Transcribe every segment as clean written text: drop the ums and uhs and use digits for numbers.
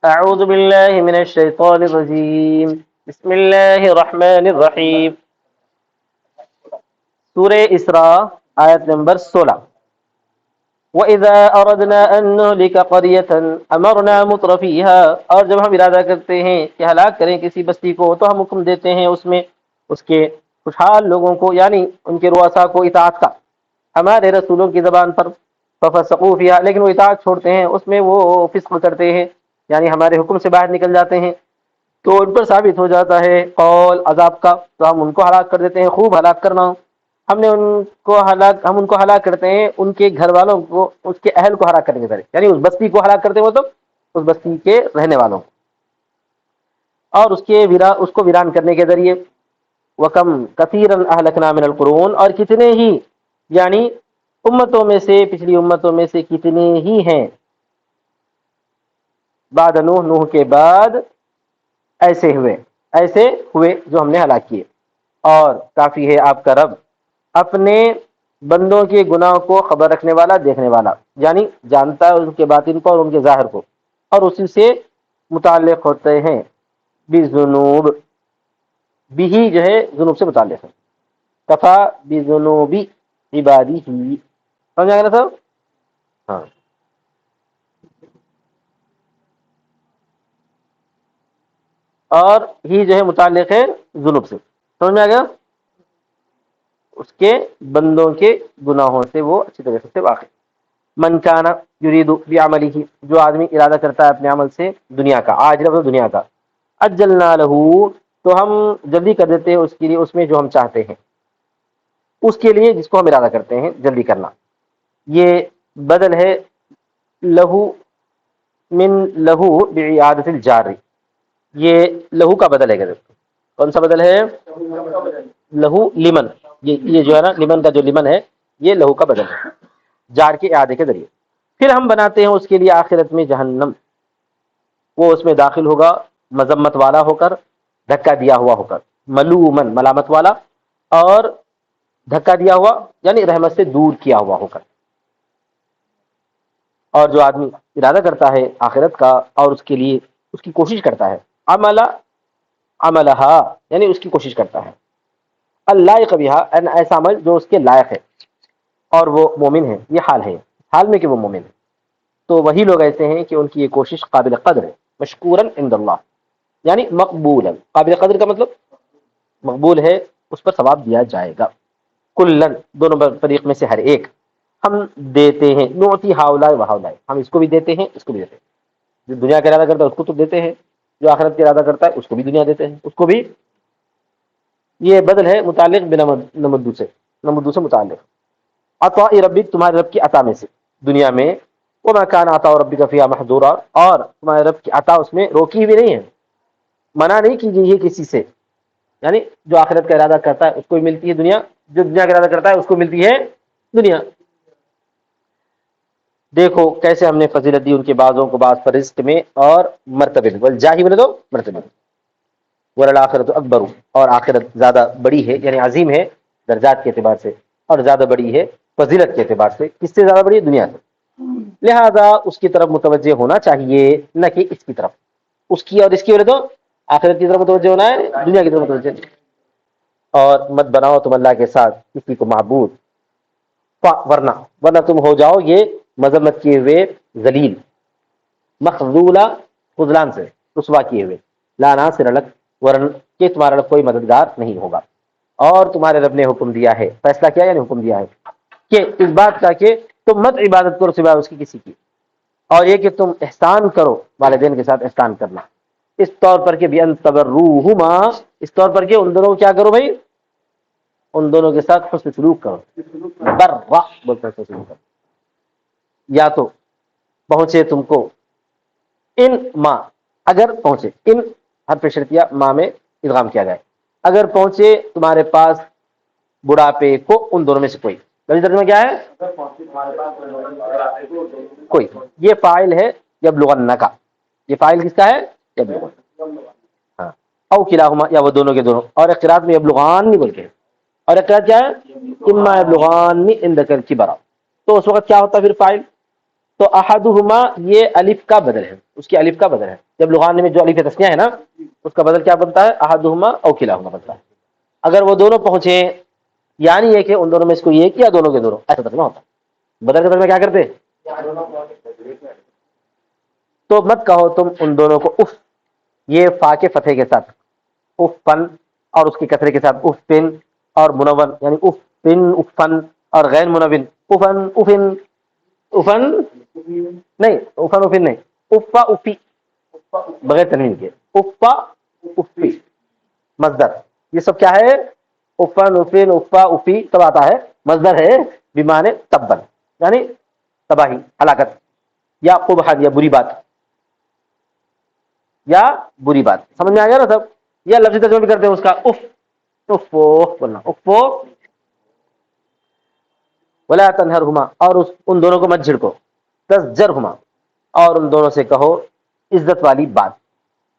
اعوذ باللہ من الشیطان الرجیم بسم اللہ الرحمن الرحیم سورہ اسراء آیت نمبر 16 وَإِذَا أَرَدْنَا أَن نُهْلِكَ قَرْيَةً أَمَرْنَا مُتْرَفِيهَا، اور جب ہم ارادہ کرتے ہیں کہ ہلاک کریں کسی بستی کو تو ہم حکم دیتے ہیں اس میں اس کے خوشحال لوگوں کو، یعنی ان کے رؤساء کو اطاعت کا ہمارے رسولوں کی زبان پر، فَفَسَقُوا فِيهَا، لیکن وہ اطاعت چھوڑتے ہیں اس میں، وہ فسق کرتے ہیں یعنی ہمارے حکم سے باہر نکل جاتے ہیں، تو ان پر ثابت ہو جاتا ہے قول عذاب کا، تو ہم ان کو ہلاک کر دیتے ہیں، خوب ہلاک کرنا۔ ہم ان کو ہلاک کرتے ہیں، ان کے گھر والوں کو، اس کے اہل کو ہلاک کرنے کے ذریعے، یعنی اس بستی کو ہلاک کرتے ہیں، مطلب اس بستی کے رہنے والوں کو، اور اس کو ویران کرنے کے ذریعے۔ وَكَمْ كَثِيرًا أَهْلَكْنَا مِنَ الْقُرُونِ، اور کتنے ہی، یعنی امتوں میں سے، پچھلی امتوں میں سے کتنے ہی ہیں، بعد نوح کے بعد ایسے ہوئے جو ہم نے ہلاک کیے۔ اور کافی ہے آپ کا رب اپنے بندوں کے گناہ کو خبر رکھنے والا، دیکھنے والا، یعنی جانتا ہے ان کے باطن کو اور ان کے ظاہر کو، اور اسی سے متعلق ہوتے ہیں۔ بذنوب، بھی جو ہے ذنوب سے متعلق ہے، کفا بذنوب عبادی ہی، سمجھ آ گیا تھا؟ ہاں، اور ہی جو ہے متعلق ہے ذنوب سے، سمجھ میں آ گیا؟ اس کے بندوں کے گناہوں سے وہ اچھی طریقے سے واقف۔ من کان یرید بعملہ، جو آدمی ارادہ کرتا ہے اپنے عمل سے دنیا کا، آجرہ دنیا کا، اجلنا لہ، تو ہم جلدی کر دیتے ہیں اس کے لیے اس میں جو ہم چاہتے ہیں، اس کے لیے جس کو ہم ارادہ کرتے ہیں جلدی کرنا۔ یہ بدل ہے لہو من لہو باعادۃ الجار، یہ لہو کا بدل ہے، کون سا بدل ہے؟ لہو لمن، یہ جو ہے نا لمن کا جو لمن ہے یہ لہو کا بدل ہے جار کے اعادے کے ذریعے۔ پھر ہم بناتے ہیں اس کے لیے آخرت میں جہنم، وہ اس میں داخل ہوگا مذمت والا ہو کر، دھکا دیا ہوا ہو کر، ملومن ملامت والا، اور دھکا دیا ہوا یعنی رحمت سے دور کیا ہوا ہو کر۔ اور جو آدمی ارادہ کرتا ہے آخرت کا اور اس کے لیے اس کی کوشش کرتا ہے، عملہا یعنی اس کی کوشش کرتا ہے، اللائق بہا، ایسا عمل جو اس کے لائق ہے، اور وہ مومن ہے، یہ حال ہے، حال میں کہ وہ مومن ہے، تو وہی لوگ ایسے ہیں کہ ان کی یہ کوشش قابل قدر ہے، مشکورا عند اللہ، یعنی مقبول ہے۔ قابل قدر کا مطلب مقبول ہے، اس پر ثواب دیا جائے گا۔ کلن، دونوں فریق میں سے ہر ایک ہم دیتے ہیں، نعطی ہاؤلائے و ہاؤلائے، ہم اس کو بھی دیتے ہیں اس کو بھی دیتے ہیں، جو دنیا کا ارادہ کرتا ہے اس کو تو دیتے ہیں، جو آخرت کا ارادہ کرتا ہے اس کو بھی دنیا دیتے ہیں، اس کو بھی۔ یہ بدل ہے متعلق نمدو سے متعلق، عطاء ربک، تمہارے رب کی عطا میں سے دنیا میں، وما کان عطاء ربک فیہا محظورا، اور تمہارے رب کی عطا اس میں روکی بھی نہیں ہے، منع نہیں کی گئی ہے کسی سے، یعنی جو آخرت کا ارادہ کرتا ہے اس کو بھی ملتی ہے دنیا، جو دنیا کا ارادہ کرتا ہے اس کو ملتی ہے دنیا۔ دیکھو کیسے ہم نے فضیلت دی ان کے بعضوں کو بعض پر رزق میں اور مرتبے میں، والجاہی بولے تو مرتبے میں، والآخرۃ اکبر، اور آخرت زیادہ بڑی ہے یعنی عظیم ہے درجات کے اعتبار سے، اور زیادہ بڑی ہے فضیلت کے اعتبار سے، کس سے زیادہ بڑی ہے؟ دنیا سے، لہذا اس کی طرف متوجہ ہونا چاہیے، نہ کہ اس کی طرف، اس کی اور اس کی بولے تو آخرت کی طرف متوجہ ہونا ہے، دنیا کی طرف متوجہ نہیں۔ اور مت بناؤ تم اللہ کے ساتھ کسی کو معبود، ورنہ تم ہو جاؤ یہ مذمت کیے ہوئے ذلیل، مخذولہ خذلان سے رسوا کیے ہوئے، لا ناصر لک، ورن کہ تمہارا رب کوئی مددگار نہیں ہوگا۔ اور تمہارے رب نے حکم دیا ہے، فیصلہ کیا یعنی حکم دیا ہے کہ اس بات کا کہ تم مت عبادت کرو سوائے اس کی کسی کی، اور یہ کہ تم احسان کرو، والدین کے ساتھ احسان کرنا، اس طور پر کہ بِأَن تَبَرُّوهُما، اس طور پر کہ ان دونوں کیا کرو بھائی، ان دونوں کے ساتھ حسن سلوک کرو، برّ بولتے ہیں حسن سلوک کرو، یا تو پہنچے تم کو، ان ماں اگر پہنچے، ان حرف شرطیہ ماں میں ادغام کیا جائے، اگر پہنچے تمہارے پاس بڑھاپے کو ان دونوں میں سے کوئی، لفظی ترجمہ کیا ہے؟ کوئی، یہ فاعل ہے یبلغن کا، یہ فاعل کس کا ہے؟ یبلغن، ہاں، او کلاہما، یا وہ دونوں کے دونوں، اور ایک قرات میں یبلغان نہیں بول کے، اور ایک قرات کیا ہے؟ اما یبلغان عندک الکبر، تو اس وقت کیا ہوتا ہے پھر فاعل؟ تو احدہما یہ الف کا بدل ہے، اس کی الف کا بدل ہے. جب لغان میں جو الف تسنیہ ہے نا اس کا بدل کیا بنتا ہے؟ احدہما او کلاہما بنتا ہے. اگر وہ دونوں پہنچے یعنی یہ کہ ان دونوں میں اس کو یہ کیا دونوں کے دونوں، ایسا ترجمہ ہوتا ہے. بدل کے ترجمہ کیا کرتے؟ تو مت کہو تم ان دونوں کو اف، یہ فا کے فتح کے ساتھ اف پن، اور اس کے کسرے کے ساتھ اف پن، اور منون یعنی اف پن اف پن، اور غیر منون افن افن افن نہیں، افن افن نہیں، افا افی بغیر تنوین کے، افا افی مصدر. یہ سب کیا ہے؟ افن افن افا افی سب آتا ہے، مصدر ہے بیمانے تبن یعنی تباہی ہلاکت، یا قبح یا بری بات، یا بری بات. سمجھ میں آ گیا نا سب؟ یا لفظی ترجمہ بھی کرتے ہیں اس کا اف، اف بولنا اف. ولا تنہرہما اور ان دونوں کو مت جھڑکو، تزجرہما اور ان دونوں سے کہو عزت والی بات،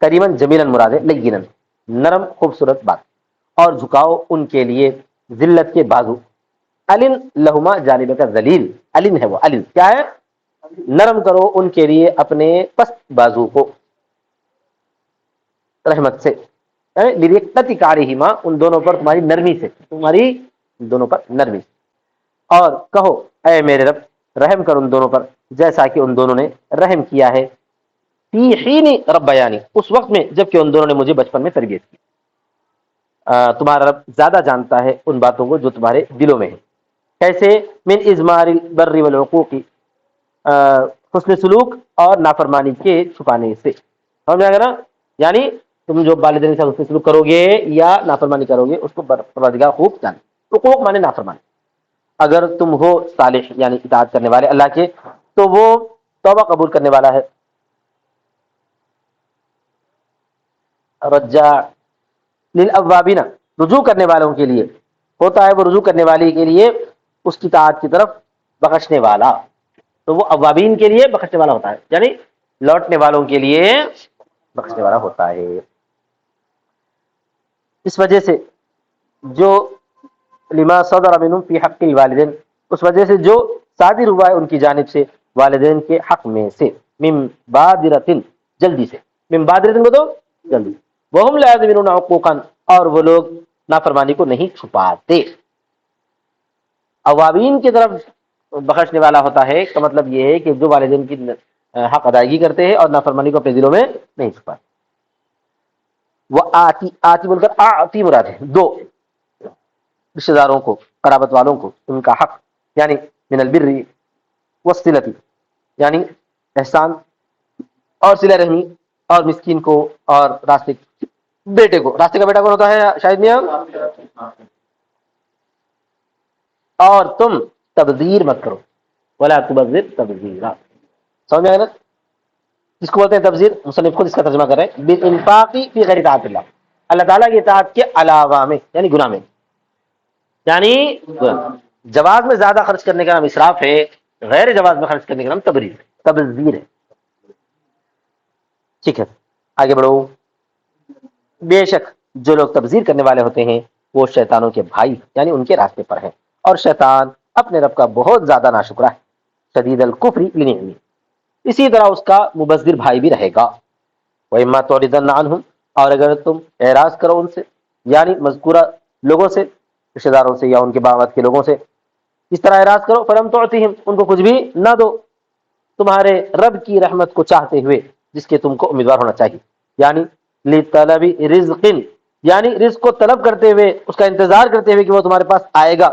کریمن جمیلن مراد ہے لینن نرم خوبصورت بات، اور جھکاؤ ان کے لیے ذلت کے بازو. علن لہما جانب کا ذلیل، علن ہے وہ، علن کیا ہے؟ نرم کرو ان کے لیے اپنے پست بازو کو رحمت سے، لریقت کارہما ان دونوں پر تمہاری نرمی سے، تمہاری ان دونوں پر نرمی سے. اور کہو اے میرے رب رحم کر ان دونوں پر جیسا کہ ان دونوں نے رحم کیا ہے فی حین ربیانی اس وقت میں جب کہ ان دونوں نے مجھے بچپن میں تربیت کی. تمہارا رب زیادہ جانتا ہے ان باتوں کو جو تمہارے دلوں میں ہے. کیسے؟ من ازمار البر والعقوق حسن سلوک اور نافرمانی کے چھپانے سے. سمجھ میں آ گیا نا؟ یعنی تم جو والدین کے ساتھ حسن سلوک کرو گے یا نافرمانی کرو گے اس کو پروردگار خوب جانے. حقوق مانے نافرمانی. اگر تم ہو صالح یعنی اطاعت کرنے والے اللہ کے تو وہ توبہ قبول کرنے والا ہے. رجا للاوابین رجوع کرنے والوں کے لیے ہوتا ہے، وہ رجوع کرنے والے کے لیے اس کی اطاعت کی طرف بخشنے والا. تو وہ اوابین کے لیے بخشنے والا ہوتا ہے یعنی لوٹنے والوں کے لیے بخشنے والا ہوتا ہے. اس وجہ سے جو لما صدر منہم فی حق الوالدین اس وجہ سے جو صادر ہوا ہے ان کی جانب سے والدین کے حق میں سے، من بادرتن جلدی سے، من بادرتن کو تو جلدی، وہم لا یظلمون حقوقا اور وہ لوگ نافرمانی کو نہیں چھپاتے. اوابین کی طرف بخشنے والا ہوتا ہے کا مطلب یہ ہے کہ جو والدین کی حق ادائیگی کرتے ہیں اور نافرمانی کو اپنے دلوں میں نہیں چھپاتے. وہ آتی آتی بول کر آتی مراد ہے دو رشتے داروں کو، قرابت والوں کو ان کا حق، یعنی من البر والصلۃ یعنی احسان اور صلہ رحمی، اور مسکین کو، اور راستے بیٹے کو. راستے کا بیٹا کون ہوتا ہے شاید میاں؟ اور تم تبذیر مت کرو، ولا تبذر تبذیرا. سمجھ میں آیا نا؟ جس کو بولتے ہیں تبذیر، مصنف خود اس کا ترجمہ کر رہے ہیں بالانفاق فی غیر طاعت اللہ، اللہ تعالیٰ کی اطاعت کے علاوہ میں یعنی گناہ میں، یعنی جواز میں زیادہ خرچ کرنے کا نام اسراف ہے، غیر جواز میں خرچ کرنے کا نام تبذیر ہے. ٹھیک ہے آگے بڑھو. بے شک جو لوگ تبذیر کرنے والے ہوتے ہیں وہ شیطانوں کے بھائی یعنی ان کے راستے پر ہیں، اور شیطان اپنے رب کا بہت زیادہ ناشکرا ہے. شدید الکفر لنعمہ اسی طرح اس کا مبذر بھائی بھی رہے گا. وَإِمَّا تُعْرِضَنَّ عَنْهُمْ اور اگر تم اعراض کرو ان سے یعنی مذکورہ لوگوں سے، رشتے داروں سے یا ان کے باغت کے لوگوں سے، اس طرح اعراض کرو فلم تعطیہم ان کو کچھ بھی نہ دو تمہارے رب کی رحمت کو چاہتے ہوئے جس کے تم کو امیدوار ہونا چاہیے، یعنی لطلب رزق یعنی رزق کو طلب کرتے ہوئے اس کا انتظار کرتے ہوئے کہ وہ تمہارے پاس آئے گا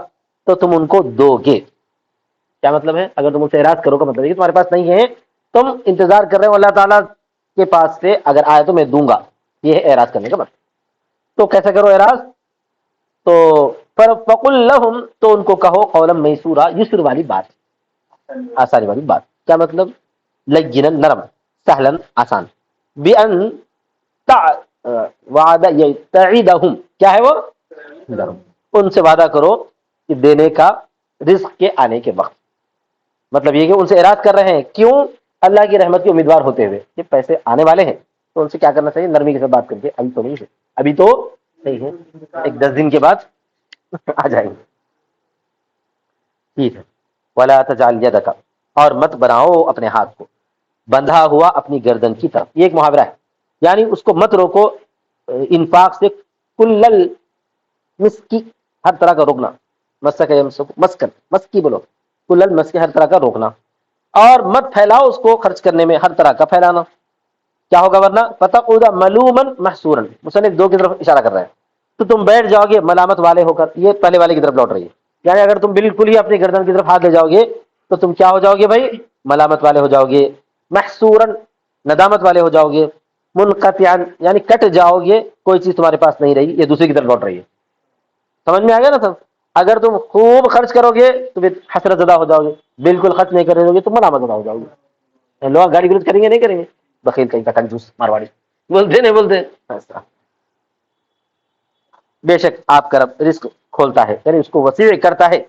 تو تم ان کو دو گے. کیا مطلب ہے؟ اگر تم ان سے اعراض کرو کا مطلب ہے کہ تمہارے پاس نہیں ہے، تم انتظار کر رہے ہو اللہ تعالیٰ کے پاس سے اگر آئے تو میں دوں گا، یہ ہے اعراض کرنے کا مطلب. تو کیسے کرو اعراض؟ تو فقل لہم تو ان کو کہو قولا میسورا یسر والی بات، آسانی والی بات. کیا مطلب؟ لجنا نرم، سہلن آسان، بان وعدہ تعیدہم کیا ہے وہ؟ نرم. ان سے وعدہ کرو کہ دینے کا رزق کے آنے کے وقت. مطلب یہ کہ ان سے اعراض کر رہے ہیں کیوں؟ اللہ کی رحمت کے امیدوار ہوتے ہوئے کہ پیسے آنے والے ہیں تو ان سے کیا کرنا چاہیے؟ نرمی کے ساتھ بات کر کے ابھی تو نہیں ہے، ابھی تو نہیں ہے، ایک 10 دن کے بعد آ جائیں گے. ٹھیک ہے. ولا تجعل یدک اور مت بناؤ اپنے ہاتھ کو بندھا ہوا اپنی گردن کی طرف. یہ ایک محاورہ ہے، یعنی اس کو مت روکو انفاق سے. کل مسکی، ہر طرح کا روکنا. مسک مسکن مسکی بولو، کل مسکی ہر طرح کا روکنا. اور مت پھیلاؤ اس کو خرچ کرنے میں، ہر طرح کا پھیلانا. کیا ہوگا ورنہ فتقعد ملوما محسورا. مصنف دو کی طرف اشارہ کر رہے ہیں. تو تم بیٹھ جاؤ گے ملامت والے ہو کر. یہ پہلے والے کی طرف لوٹ رہی ہے، یعنی اگر تم بالکل ہی اپنی گردن کی طرف ہاتھ لے جاؤ گے تو تم کیا ہو جاؤ گے بھائی؟ ملامت والے ہو جاؤ گے. محسورا، ندامت والے ہو جاؤ گے. منقطعا، یعنی کٹ جاؤ گے، کوئی چیز تمہارے پاس نہیں رہی. یہ دوسری کی طرف لوٹ رہی ہے. سمجھ میں آ گیا نا سب؟ اگر تم خوب خرچ کرو گے تو پھر حسرت زدہ ہو جاؤ گے، بالکل خرچ نہیں کرو گے تو ملامت زدہ ہو جاؤ گے. لوگ گالی گلوچ کریں گے نہیں کریں گے؟ بخیل کہیں کا کنجوس مارواڑی بولتے نہیں بولتے ایسا. بے شک آپ کا رب رزق کھولتا ہے، یعنی اس کو وسیع کرتا ہے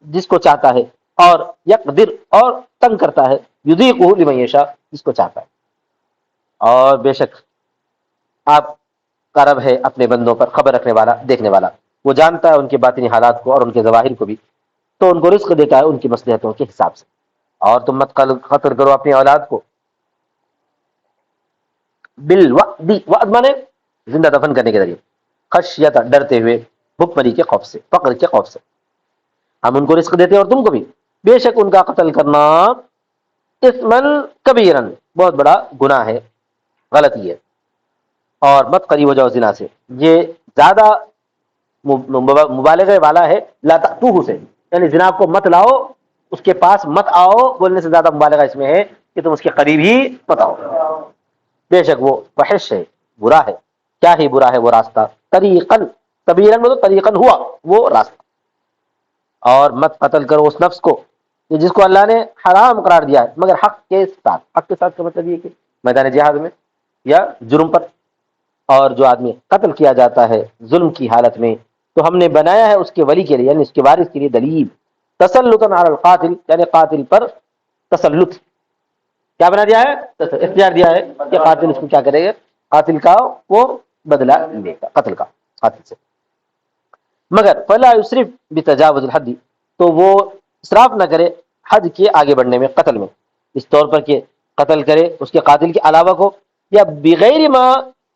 جس کو چاہتا ہے، اور یقدر، اور تنگ کرتا ہے، یضیقہ لمن یشاء، جس کو چاہتا ہے. اور بے شک آپ کا رب ہے اپنے بندوں پر خبر رکھنے والا، دیکھنے والا. وہ جانتا ہے ان کے باطنی حالات کو اور ان کے ظواہر کو بھی، تو ان کو رزق دیتا ہے ان کی مصلحتوں کے حساب سے. اور تم مت قتل کرو اپنی اولاد کو بالوعد، وعد مانے زندہ دفن کرنے کے ذریعے. خشیت، ڈرتے ہوئے، بھکمری کے خوف سے، فقر کے خوف سے. ہم ان کو رزق دیتے ہیں اور تم کو بھی. بے شک ان کا قتل کرنا اسمن کبیرن، بہت بڑا گناہ ہے، غلطی ہے. اور مت قریب ہو جاؤ زنا سے، یہ زیادہ مبالغہ والا ہے. لا تأتوہ سے، یعنی زنا کو مت لاؤ، اس کے پاس مت آؤ، بولنے سے زیادہ مبالغہ اس میں ہے کہ تم اس کے قریب ہی مت آؤ. بے شک وہ فحش ہے، برا ہے. کیا ہی برا ہے وہ راستہ. طریقاً، کبیرن میں تو طریقاً ہوا وہ راستہ. اور مت قتل کرو اس نفس کو کہ جس کو اللہ نے حرام قرار دیا ہے مگر حق کے ساتھ. حق کے ساتھ کا مطلب یہ کہ میدان جہاد میں یا جرم پر. اور جو آدمی قتل کیا جاتا ہے ظلم کی حالت میں تو ہم نے بنایا ہے اس کے ولی کے لیے، یعنی اس کے وارث کے لیے، دلیل تسلطا علی القاتل، یعنی قاتل پر تسلط. کیا بنا دیا ہے؟ اختیار دیا ہے کہ قاتل اس کو کیا کرے گا، قاتل کا وہ بدلہ لے گا قتل کا قاتل سے. مگر فلا یسرف بتجاوز الحد، تو وہ اسراف نہ کرے حد کے آگے بڑھنے میں قتل میں، اس طور پر کہ قتل کرے اس کے قاتل کے علاوہ کو، یا بغیر ما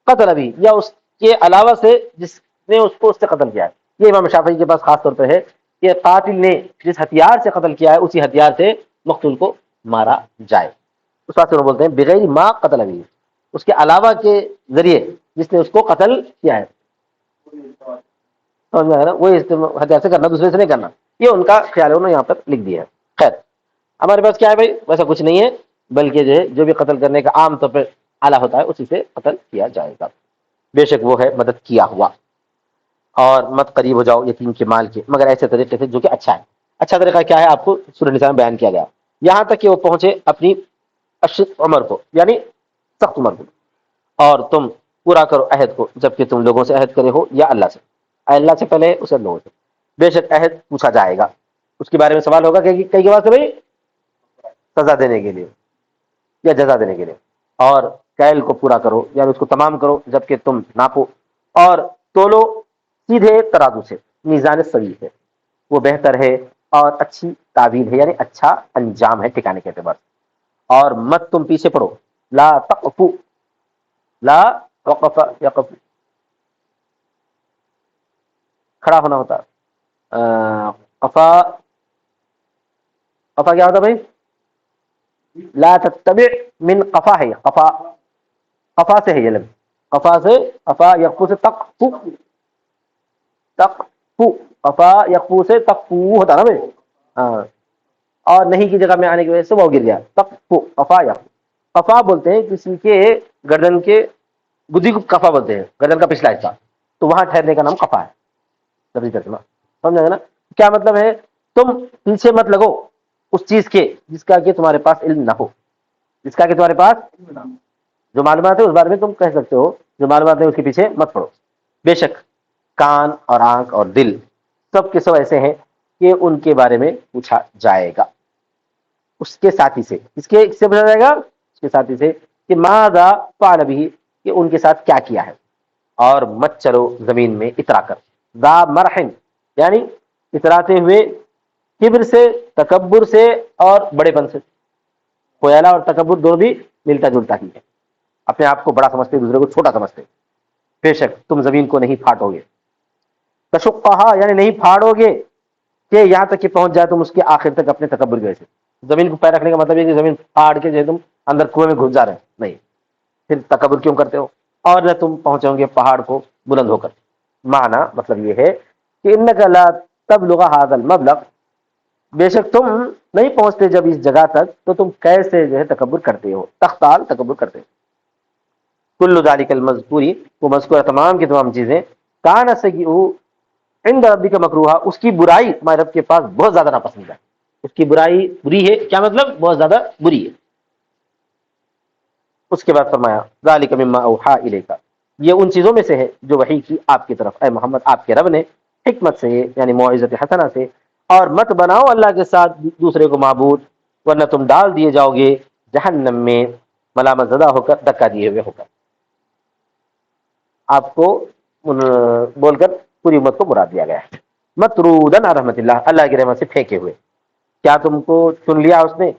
قتل بھی، یا اس کے علاوہ سے جس نے اس کو اس سے قتل کیا ہے. یہ امام شافعی کے پاس خاص طور پر ہے کہ قاتل نے جس ہتھیار سے قتل کیا ہے اسی ہتھیار سے مقتول کو مارا جائے. اس بات سے وہ بولتے ہیں بغیر ما قتل بھی، اس کے علاوہ کے ذریعے جس نے اس کو قتل کیا ہے. سمجھ میں آیا نا؟ وہ ہتھیار سے کرنا، دوسرے سے نہیں کرنا. یہ ان کا خیال ہے، انہوں نے یہاں پر لکھ دیا ہے. خیر ہمارے پاس کیا ہے بھائی؟ ویسا کچھ نہیں ہے، بلکہ جو بھی قتل کرنے کا عام طور پہ آلہ ہوتا ہے اسی سے قتل کیا جائے گا. بے شک وہ ہے مدد کیا ہوا. اور مت قریب ہو جاؤ یتیم کے مال کے مگر ایسے طریقے سے جو کہ اچھا ہے. اچھا طریقہ کیا ہے آپ کو سورہ نساء میں بیان کیا گیا، یہاں تک کہ وہ پہنچے اپنی اشد عمر کو، یعنی سخت عمر کو. اور تم پورا کرو عہد کو جبکہ تم لوگوں سے عہد کرے ہو یا اللہ سے. اللہ سے پہلے اسے لوگوں سے. بے شک عہد پوچھا جائے گا، اس کے بارے میں سوال ہوگا کہ کئی بات سے بھائی سزا دینے کے لیے یا جزا دینے کے لیے. اور کیل کو پورا کرو، یعنی اس کو تمام کرو جبکہ تم ناپو. اور تولو سیدھے ترازو سے، میزان سوی ہے، وہ بہتر ہے اور اچھی تعبیر ہے، یعنی اچھا انجام ہے ٹھکانے کے اعتبار سے. اور مت تم پیچھے پڑو، لا تقفو، لا وقف یقف، کھڑا ہونا ہوتا. قفا، قفا کیا ہوتا بھائی؟ لا تتبع من قفا ہے، قفا قفا سے ہے یہ لفظ. قفا سے، قفا یقفو سے تقفو، تقفو، قفا یقفو سے تقفو ہوتا نا بھائی. ہاں، اور نہیں کی جگہ میں آنے کی وجہ سے وہ گر گیا. تقفو، قفا یقفو. قفا بولتے ہیں کسی کے گردن کے گدی کو قفا بولتے ہیں، گردن کا پچھلا حصہ، تو وہاں ٹھہرنے کا نام قفا ہے. تبھی ترجمہ سمجھا گا نا؟ کیا مطلب ہے؟ تم پیچھے مت لگو اس چیز کے جس کا کہ تمہارے پاس علم نہ ہو، جس کا کہ تمہارے پاس جو معلومات ہے اس بارے میں تم کہہ سکتے ہو، جو معلومات ہے اس کے پیچھے مت پڑو. بے شک کان اور آنکھ اور دل سب کے سب ایسے ہیں کہ ان کے بارے میں پوچھا جائے گا اس کے ساتھی سے. اس سے پوچھا جائے گا اس کے ساتھی سے کہ ماذا فعل به، کہ ان کے ساتھ کیا کیا ہے. اور مت چلو زمین میں اترا کر، ذا مرحن، یعنی اتراتے ہوئے کبر سے، تکبر سے اور بڑے پن سے. خیالہ اور تکبر دونوں بھی ملتا جلتا ہی ہے. اپنے آپ کو بڑا سمجھتے دوسرے کو چھوٹا سمجھتے. بے شک تم زمین کو نہیں پھاٹو گے. تشقہا یعنی نہیں پھاڑو گے کہ یہاں تک کہ پہنچ جائے تم اس کے آخر تک اپنے تکبر کی وجہ سے. زمین کو پیر رکھنے کا مطلب یہ کہ زمین پھاڑ کے جو ہے تم اندر کنویں میں گھس جا رہے ہیں, نہیں, پھر تکبر کیوں کرتے ہو؟ اور نہ تم پہنچو گے پہاڑ کو بلند ہو کر. معنی مطلب یہ ہے کہ انک لا تبلغ هذا المبلغ, بے شک تم نہیں پہنچتے جب اس جگہ تک تو تم کیسے جو ہے تکبر کرتے ہو, تختال تکبر کرتے ہو. کل ذالک المذکوری, وہ مذکورہ تمام کی تمام چیزیں, کان سیئہ عند ربک مکروہا, اس کی برائی تمہارے رب کے پاس بہت زیادہ ناپسند ہے. اس کی برائی بری ہے, کیا مطلب؟ بہت زیادہ بری ہے. اس کے بعد فرمایا ذالک مما اوحی الیک, یہ ان چیزوں میں سے ہے جو وحی کی آپ کی طرف اے محمد آپ کے رب نے, حکمت سے یعنی موعظت حسنہ سے. اور مت بناؤ اللہ کے ساتھ دوسرے کو معبود, ورنہ تم ڈال دیے جاؤ گے جہنم میں ملامت زدہ ہو کر, دھکا دیے ہوئے ہو کر. آپ کو بول کر پوری امت کو مراد دیا گیا ہے. مطرودن رحمت اللہ, اللہ کی رحمت سے پھینکے ہوئے. کیا تم کو چن لیا اس نے,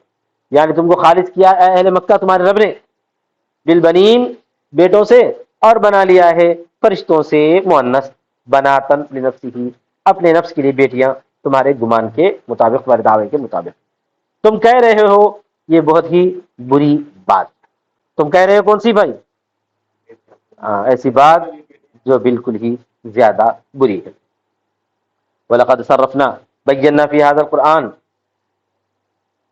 یعنی تم کو خالص کیا اے اہل مکہ تمہارے رب نے, بالبنین بیٹوں سے, اور بنا لیا ہے فرشتوں سے مؤنث, بناتن لنفسہ اپنے نفس کے لیے بیٹیاں, تمہارے گمان کے مطابق, تمہارے دعوے کے مطابق. تم کہہ رہے ہو یہ بہت ہی بری بات. تم کہہ رہے ہو کون سی بھائی؟ ایسی بات جو بالکل ہی زیادہ بری ہے. وَلَقَدْ صَرَّفْنَا بَيَّنَّا فِي هَذَا الْقُرْآنِ,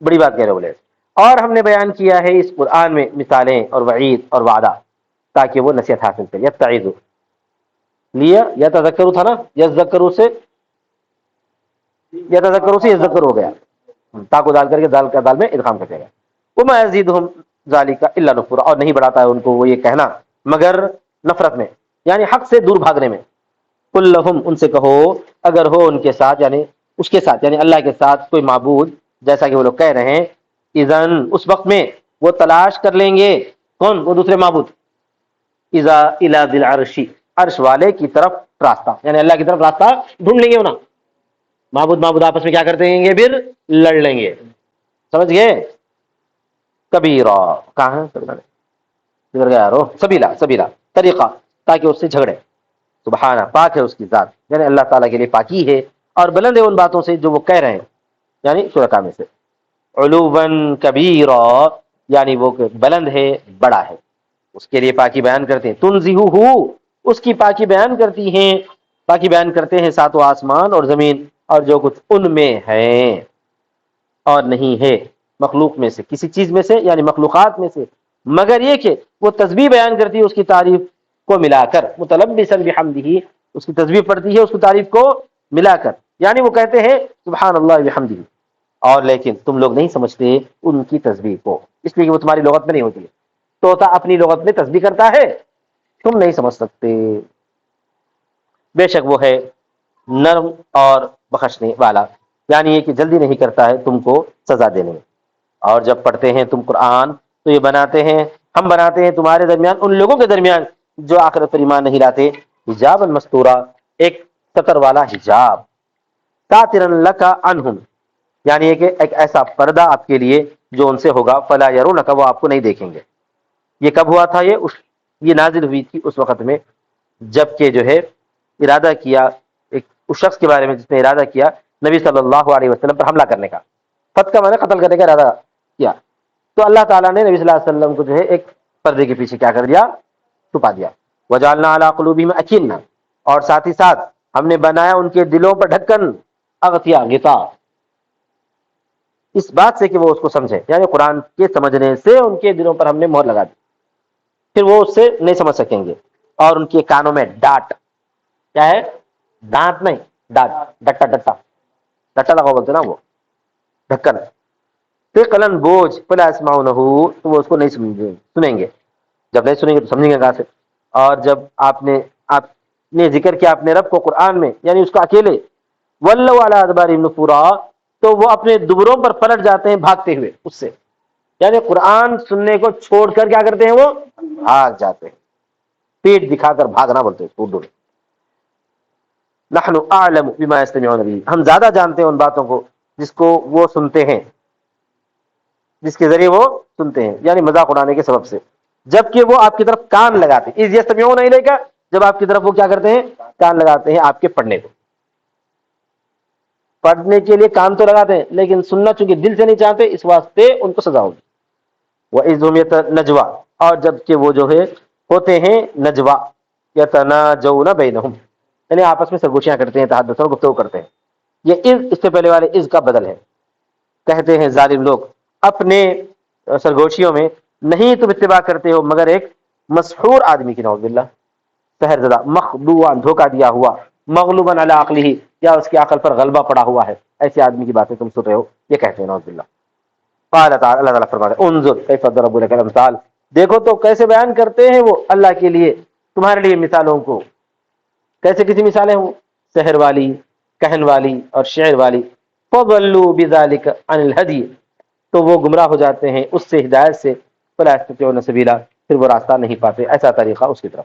بڑی بات کہہ رہے بولے, اور ہم نے بیان کیا ہے اس قرآن میں مثالیں اور وعید اور وعدہ, تاکہ وہ نصیحت حاصل کرے. یتعظ لیا, یا تذکروا تھا نا, یذکروا سے یا تذکروا سے یذکر ہو گیا, تاکو دال کر کے دال کا دال میں ادغام کر جائے گا. وما یزیدہم ذالک الا نفورا, اور نہیں بڑھاتا ہے ان کو وہ یہ کہنا مگر نفرت میں, یعنی حق سے دور بھاگنے میں. قل لہم, ان سے کہو اگر ہو ان کے ساتھ, یعنی اس کے ساتھ, یعنی اللہ کے ساتھ کوئی معبود, جیسا کہ وہ لوگ کہہ رہے ہیں, اذن اس وقت میں وہ تلاش کر لیں گے, کون؟ وہ دوسرے معبود, اذا الی ذی العرش, عرش والے کی طرف راستہ, یعنی اللہ کی طرف راستہ ڈھونڈ لیں گے. نا معبود آپس میں کیا کرتے ہیں گے, پھر لڑ لیں گے, سمجھ گئے؟ کبیرہ کہاں ہے, ادھر گیا رو, سبیلا طریقہ, تاکہ اس سے جھگڑے. سبحانہ پاک ہے اس کی ذات, یعنی اللہ تعالیٰ کے لیے پاکی ہے, اور بلند ہے ان باتوں سے جو وہ کہہ رہے ہیں, یعنی شرکا میں سے. علوباً کبیرہ, یعنی وہ بلند ہے, بڑا ہے, اس کے لیے پاکی بیان کرتے ہیں. تنزہہ, اس کی پاکی بیان کرتی ہیں, پاکی بیان کرتے ہیں ساتوں آسمان اور زمین اور جو کچھ ان میں ہے, اور نہیں ہے مخلوق میں سے کسی چیز میں سے, یعنی مخلوقات میں سے, مگر یہ کہ وہ تسبیح بیان کرتی ہے اس کی تعریف کو ملا کر. متلبسا بحمدہ, اس کی تسبیح پڑتی ہے اس کی تعریف کو ملا کر, یعنی وہ کہتے ہیں سبحان اللہ بحمدہ, اور لیکن تم لوگ نہیں سمجھتے ان کی تسبیح کو, اس لیے کہ وہ تمہاری لغت میں نہیں ہوتی ہے. طوطا اپنی لغت میں تسبیح کرتا ہے, تم نہیں سمجھ سکتے. بے شک وہ ہے نرم اور بخشنے والا, یعنی یہ کہ جلدی نہیں کرتا ہے تم کو سزا دینے میں. اور جب پڑھتے ہیں تم قرآن تو یہ بناتے ہیں, ہم بناتے ہیں تمہارے درمیان, ان لوگوں کے درمیان جو آخرت پر ایمان نہیں لاتے, حجابا مستورا, ایک ستر والا حجاب. ساترا لک عنہم, یعنی یہ کہ ایک ایسا پردہ آپ کے لیے جو ان سے ہوگا. فلا یرونک, وہ آپ کو نہیں دیکھیں گے. یہ کب ہوا تھا؟ یہ نازل ہوئی تھی اس وقت میں جب کہ جو ہے ارادہ کیا ایک اس شخص کے بارے میں جس نے ارادہ کیا نبی صلی اللہ علیہ وسلم پر حملہ کرنے کا, فتح کا معنی قتل کرنے کا ارادہ کیا. تو اللہ تعالیٰ نے نبی صلی اللہ علیہ وسلم کو جو ہے ایک پردے کے پیچھے کیا کر دیا, چھپا دیا. وجعلنا علی قلوبہم اکنہ, اور ساتھ ہی ساتھ ہم نے بنایا ان کے دلوں پر ڈھکن, اغطیہ غطا, اس بات سے کہ وہ اس کو سمجھے, یعنی قرآن کے سمجھنے سے ان کے دلوں پر ہم نے مہر لگا دی, پھر وہ اس سے نہیں سمجھ سکیں گے. اور ان کے کانوں میں ڈانٹ, کیا ہے؟ دانت نہیں, ڈانٹ, ڈٹا ڈٹا ڈٹا لگا بولتے نا وہ, ڈھکن. ثقلاً بوجھ, فلا یسمعونہ, تو وہ اس کو نہیں سنیں گے. جب نہیں سنیں گے تو سمجھیں گے کہاں سے؟ اور جب آپ نے ذکر کیا اپنے رب کو قرآن میں, یعنی اس کو اکیلے, ولوا علی ادبارہم نفورا, تو وہ اپنے دبروں پر پلٹ جاتے ہیں بھاگتے ہوئے اس سے, یعنی قرآن سننے کو چھوڑ کر کیا کرتے ہیں, وہ بھاگ جاتے ہیں. پیٹ دکھا کر بھاگنا بولتے ہیں اردو میں. نحن اعلم بما یستمعون به, ہم زیادہ جانتے ہیں ان باتوں کو جس کو وہ سنتے ہیں. جس کے ذریعے وہ سنتے ہیں، یعنی مذاق اڑانے کے سبب سے، جبکہ وہ آپ کی طرف کان لگاتے ہیں. اذ یستمعون الیک، جب آپ کی طرف وہ کیا کرتے ہیں؟ کان لگاتے ہیں آپ کے پڑھنے کو. پڑھنے کے لیے کان تو لگاتے ہیں لیکن سننا چونکہ دل سے نہیں چاہتے، اس واسطے ان کو سزا ہوگی. وَإِذْ هُمْ نجوا، اور جب کہ وہ جو ہے ہوتے ہیں نجوا، یتناجون بینہم، یعنی آپس میں سرگوشیاں کرتے ہیں، تحدث گفتگو کرتے ہیں. یہ اس سے پہلے والے از کا بدل ہے. کہتے ہیں ظالم لوگ اپنے سرگوشیوں میں، نہیں تم اتباع کرتے ہو مگر ایک مسحور آدمی کی، نعوذ باللہ، سحر زدہ، مخدوعا، دھوکہ دیا ہوا، مغلوبا علی عقلہ، یا اس کی عقل پر غلبہ پڑا ہوا ہے، ایسے آدمی کی باتیں تم سن رہے ہو، یہ کہتے ہیں نعوذ باللہ. قال تعالی، اللہ تعالیٰ فرماتے ہیں انظر کیف ضربوا لک الامثال، دیکھو تو کیسے بیان کرتے ہیں وہ اللہ کے لیے تمہارے لیے مثالوں کو. کیسے کسی مثالیں ہوں؟ سحر والی، کہن والی اور شعر والی. فضلوا بذلک عن الہدی، تو وہ گمراہ ہو جاتے ہیں اس سے، ہدایت سے. فلا یستطیعون سبیلا، پھر وہ راستہ نہیں پاتے ایسا طریقہ اس کی طرف.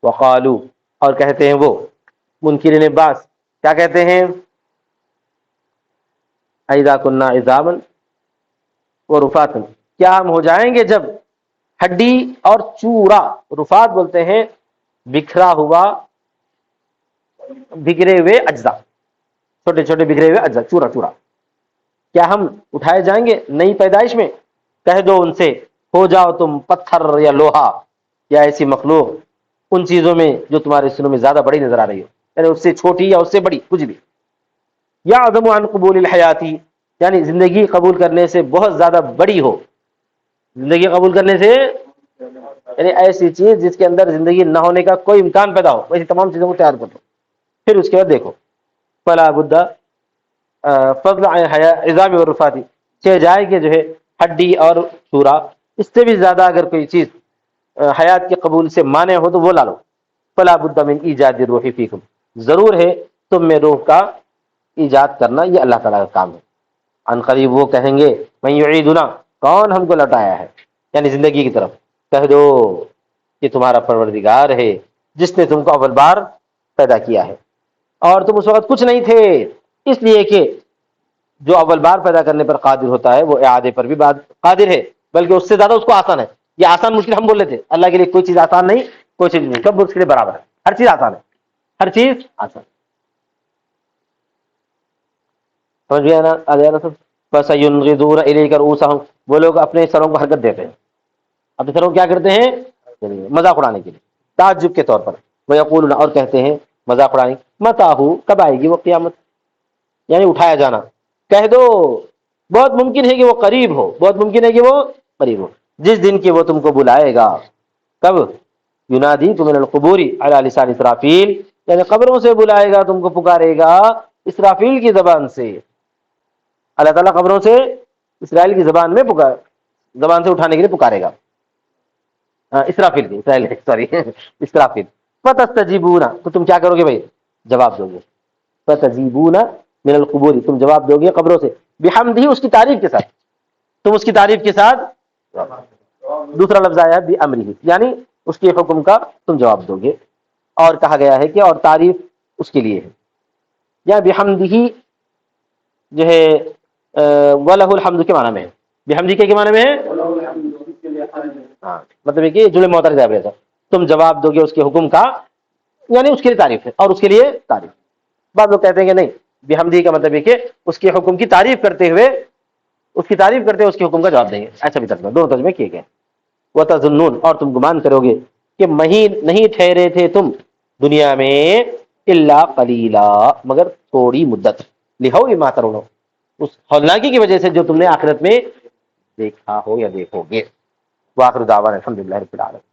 وقالو، اور کہتے ہیں وہ منکرین بعث، کیا کہتے ہیں؟ اذا كنا عظاما ورفاتا، کیا ہم ہو جائیں گے جب ہڈی اور چورا، رفات بولتے ہیں بکھرا ہوا، بگڑے ہوئے اجزاء، چھوٹے چھوٹے بگڑے ہوئے اجزاء، چورا چورا، کیا ہم اٹھائے جائیں گے نئی پیدائش میں؟ کہہ دو ان سے ہو جاؤ تم پتھر یا لوہا یا ایسی مخلوق ان چیزوں میں جو تمہارے سنوں میں زیادہ بڑی نظر آ رہی ہو، یعنی اس سے چھوٹی یا اس سے بڑی کچھ بھی. یا عدم عن قبول الحیاتی، یعنی زندگی قبول کرنے سے بہت زیادہ بڑی ہو. زندگی قبول کرنے سے یعنی ایسی چیز جس کے اندر زندگی نہ ہونے کا کوئی امکان پیدا ہو، ایسی تمام چیزوں کو تیار کر دو. پھر اس کے بعد دیکھو فلا بد فضل عظام اور رفاتی، چہ جائے کہ جو ہے ہڈی اور چورا، اس سے بھی زیادہ اگر کوئی چیز حیات کے قبول سے مانع ہو تو وہ لا لو. فلا بد من ایجاد الروح فیکم، ضرور ہے تم میں روح کا ایجاد کرنا، یہ اللہ تعالیٰ کا کام ہے. ان قریب وہ کہیں گے من یعیدنا، کون ہم کو لوٹایا ہے، یعنی زندگی کی طرف. کہہ دو کہ تمہارا پروردگار ہے جس نے تم کو اول بار پیدا کیا ہے، اور تم اس وقت کچھ نہیں تھے، اس لیے کہ جو اول بار پیدا کرنے پر قادر ہوتا ہے وہ اعادے پر بھی قادر ہے، بلکہ اس سے زیادہ اس کو آسان ہے. یہ آسان مشکل ہم بول رہے تھے، اللہ کے لیے کوئی چیز آسان نہیں، کوئی چیز نہیں، سب اس کے لیے برابر ہے، ہر چیز آسان ہے، ہر چیز آسان. سمجھ گیا نا؟ آ گیا نا سب. بس ينغضون الیک رؤوسهم، وہ لوگ اپنے سروں کو حرکت دیتے ہیں، اپنے سروں کو کیا کرتے ہیں؟ مذاق اڑانے کے لیے، تعجب کے طور پر. ویقولون، اور کہتے ہیں مذاق اڑانے، متى، کب آئے گی وہ قیامت، یعنی اٹھایا جانا. کہہ دو بہت ممکن ہے کہ وہ قریب ہو، بہت ممکن ہے کہ وہ قریب ہو، جس دن کہ وہ تم کو بلائے گا. کب؟ ینادیکم من القبور علی لسان اسرافیل، یعنی قبروں سے بلائے گا تم کو، پکارے گا اسرافیل کی زبان سے. اللہ تعالیٰ قبروں سے اسرائیل کی زبان میں زبان سے اٹھانے کے لیے پکارے گا. اسرافیل کی، اسرائیل سوری اسرافیل. فتستجیبون، تو تم کیا کرو گے بھائی؟ جواب دو گے. فتجیبون من القبور، تم جواب دو گے قبروں سے، بحمدہ، اس کی تعریف کے ساتھ، تم اس کی تعریف کے ساتھ. دوسرا لفظ آیا ہے بامرہ، یعنی اس کے حکم کا تم جواب دو گے. اور کہا گیا ہے کہ اور تعریف اس کے لیے ہے، یا بحمدہ جو ہے وَلَهُ الْحَمْدُ کے معنی میں ہے. بحمدہ کے معنی میں ہے ہاں، مطلب ہے کہ جملے معترض ہے ایسا، تم جواب دو گے اس کے حکم کا، یعنی اس کے لیے تعریف ہے اور اس کے لیے تعریف. بعض لوگ کہتے ہیں کہ نہیں، بحمدہ کا مطلب ہے کہ اس کے حکم کی تعریف کرتے ہوئے، اس کی تعریف کرتے ہوئے اس کے حکم کا جواب دیں گے، ایسا بھی ترجمہ، دونوں ترجمے کیے گئے. وَتَظُنُّونَ، اور تم گمان کرو گے کہ نہیں ٹھہرے تھے تم دنیا میں الا قلیلا، مگر تھوڑی مدت، لِحَوْلِ مَا تَرَوْنَ، اس ہولناکی کی وجہ سے جو تم نے آخرت میں دیکھا ہو یا دیکھو گے. وآخر دعوانا الحمدللہ رب العالمین.